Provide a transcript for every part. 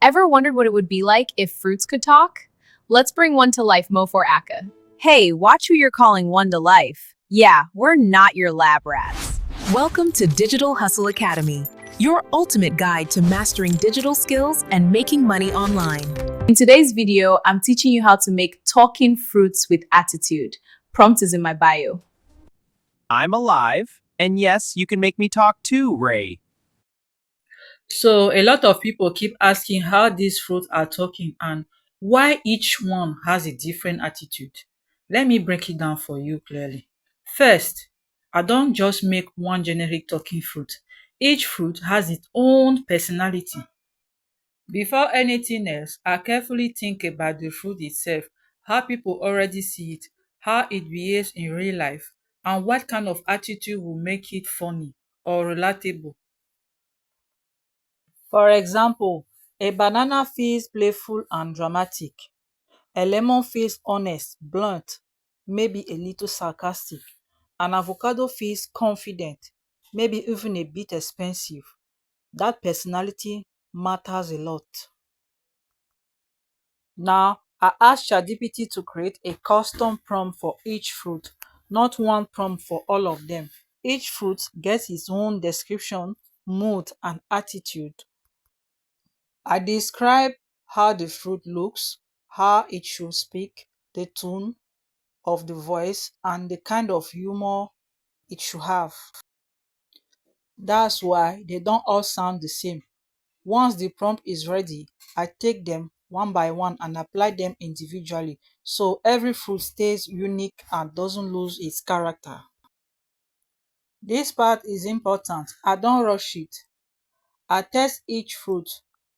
Ever wondered what it would be like if fruits could talk? Let's bring one to life, Mo for Akka. Hey, watch who you're calling one to life. Yeah, we're not your lab rats. Welcome to Digital Hustle Academy, your ultimate guide to mastering digital skills and making money online. In today's video, I'm teaching you how to make talking fruits with attitude. Prompt is in my bio. I'm alive, and yes, you can make me talk too, Ray. So a lot of people keep asking how these fruits are talking and why each one has a different attitude. Let me break it down for you clearly. First, I don't just make one generic talking fruit. Each fruit has its own personality. Before anything else, I carefully think about the fruit itself, how people already see it, how it behaves in real life, and what kind of attitude will make it funny or relatable. For example, a banana feels playful and dramatic. A lemon feels honest, blunt, maybe a little sarcastic. An avocado feels confident, maybe even a bit expensive. That personality matters a lot. Now, I asked ChatGPT to create a custom prompt for each fruit, not one prompt for all of them. Each fruit gets its own description, mood, and attitude. I describe how the fruit looks, how it should speak, the tone of the voice, and the kind of humor it should have. That's why they don't all sound the same. Once the prompt is ready, I take them one by one and apply them individually so every fruit stays unique and doesn't lose its character. This part is important. I don't rush it. I test each fruit,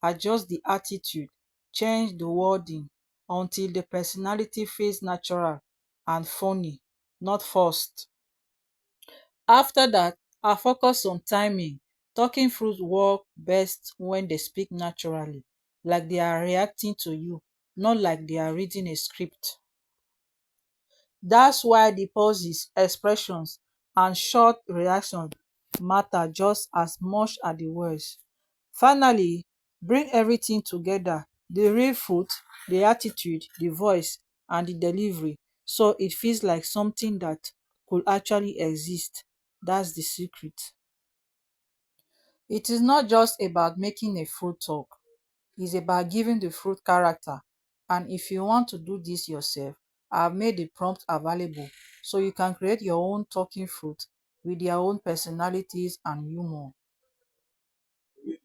adjust the attitude, change the wording until the personality feels natural and funny, not forced. After that, I focus on timing. Talking fruits work best when they speak naturally, like they are reacting to you, not like they are reading a script. That's why the pauses, expressions, and short reactions matter just as much as the words. Finally, bring everything together, the real fruit, the attitude, the voice, and the delivery, so it feels like something that could actually exist. That's the secret. It is not just about making a fruit talk, it's about giving the fruit character. And if you want to do this yourself, I've made the prompt available so you can create your own talking fruit with their own personalities and humor.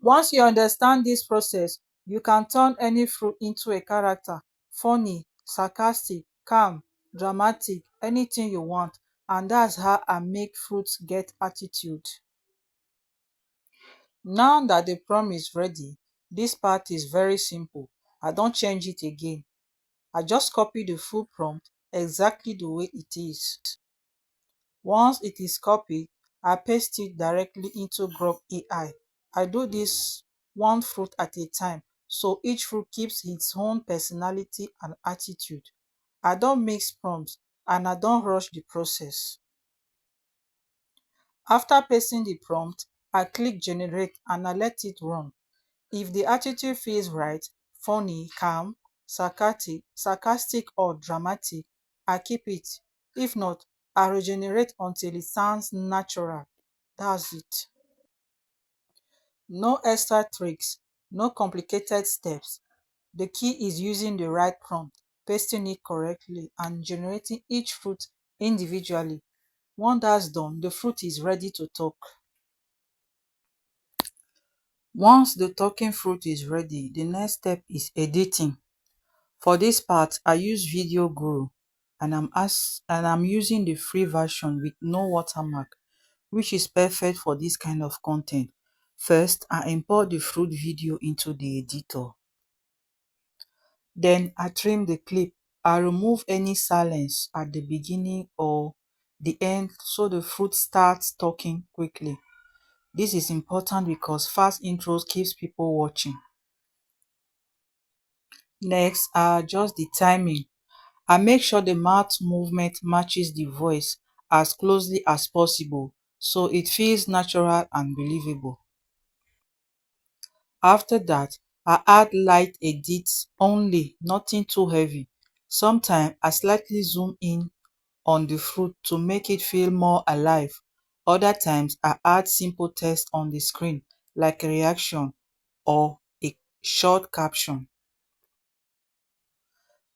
Once you understand this process, you can turn any fruit into a character: funny, sarcastic, calm, dramatic, anything you want. And that's how I make fruits get attitude. Now that the prompt is ready, this part is very simple. I don't change it again. I just copy the full prompt exactly the way it is. Once it is copied, I paste it directly into Grok AI. I do this one fruit at a time, so each fruit keeps its own personality and attitude. I don't mix prompts and I don't rush the process. After pasting the prompt, I click generate and I let it run. If the attitude feels right, funny, calm, sarcastic or dramatic, I keep it. If not, I regenerate until it sounds natural. That's it. No extra tricks, no complicated steps. The key is using the right prompt, pasting it correctly, and generating each fruit individually. Once that's done, the fruit is ready to talk. Once the talking fruit is ready, the next step is editing. For this part, I use Video Guru and I'm using the free version with no watermark, which is perfect for this kind of content. First, I import the fruit video into the editor. Then I trim the clip. I remove any silence at the beginning or the end so the fruit starts talking quickly. This is important because fast intros keeps people watching. Next, I adjust the timing. I make sure the mouth movement matches the voice as closely as possible so it feels natural and believable. After that, I add light edits only, nothing too heavy. Sometimes I slightly zoom in on the fruit to make it feel more alive. Other times I add simple text on the screen like a reaction or a short caption.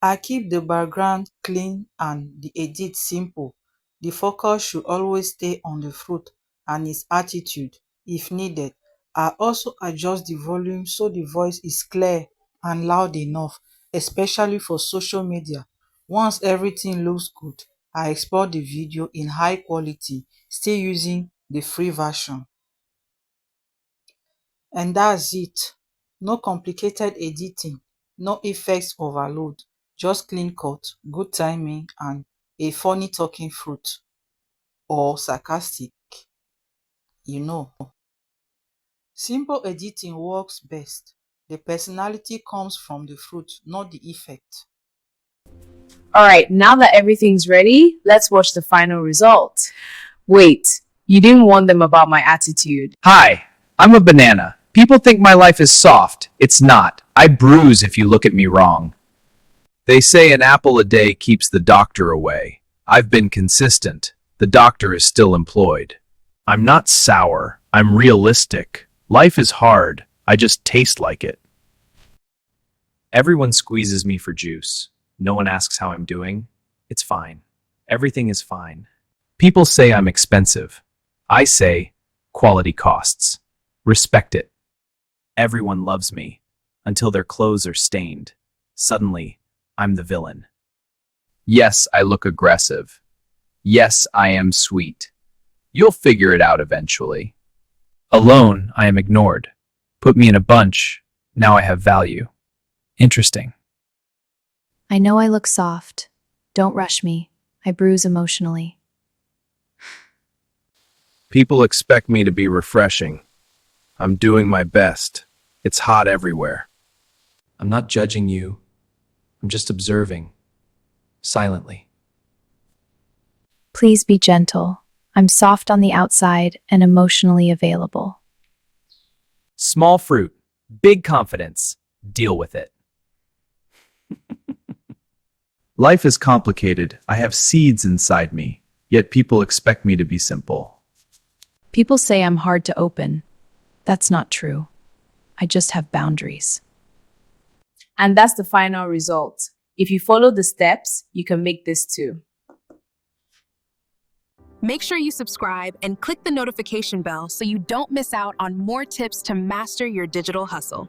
I keep the background clean and the edit simple. The focus should always stay on the fruit and its attitude if needed. I also adjust the volume so the voice is clear and loud enough, especially for social media. Once everything looks good, I export the video in high quality, still using the free version. And that's it. No complicated editing, no effects overload, just clean cut, good timing, and a funny talking fruit or sarcastic, you know. Simple editing works best. The personality comes from the fruit, not the effect. All right, now that everything's ready, let's watch the final result. Wait, you didn't warn them about my attitude. Hi, I'm a banana. People think my life is soft. It's not. I bruise if you look at me wrong. They say an apple a day keeps the doctor away. I've been consistent. The doctor is still employed. I'm not sour. I'm realistic. Life is hard. I just taste like it. Everyone squeezes me for juice. No one asks how I'm doing. It's fine. Everything is fine. People say I'm expensive. I say quality costs. Respect it. Everyone loves me until their clothes are stained. Suddenly, I'm the villain. Yes, I look aggressive. Yes, I am sweet. You'll figure it out eventually. Alone, I am ignored. Put me in a bunch. Now I have value. Interesting. I know I look soft. Don't rush me. I bruise emotionally. People expect me to be refreshing. I'm doing my best. It's hot everywhere. I'm not judging you. I'm just observing. Silently. Please be gentle. I'm soft on the outside and emotionally available. Small fruit, big confidence. Deal with it. Life is complicated. I have seeds inside me, yet people expect me to be simple. People say I'm hard to open. That's not true. I just have boundaries. And that's the final result. If you follow the steps, you can make this too. Make sure you subscribe and click the notification bell so you don't miss out on more tips to master your digital hustle.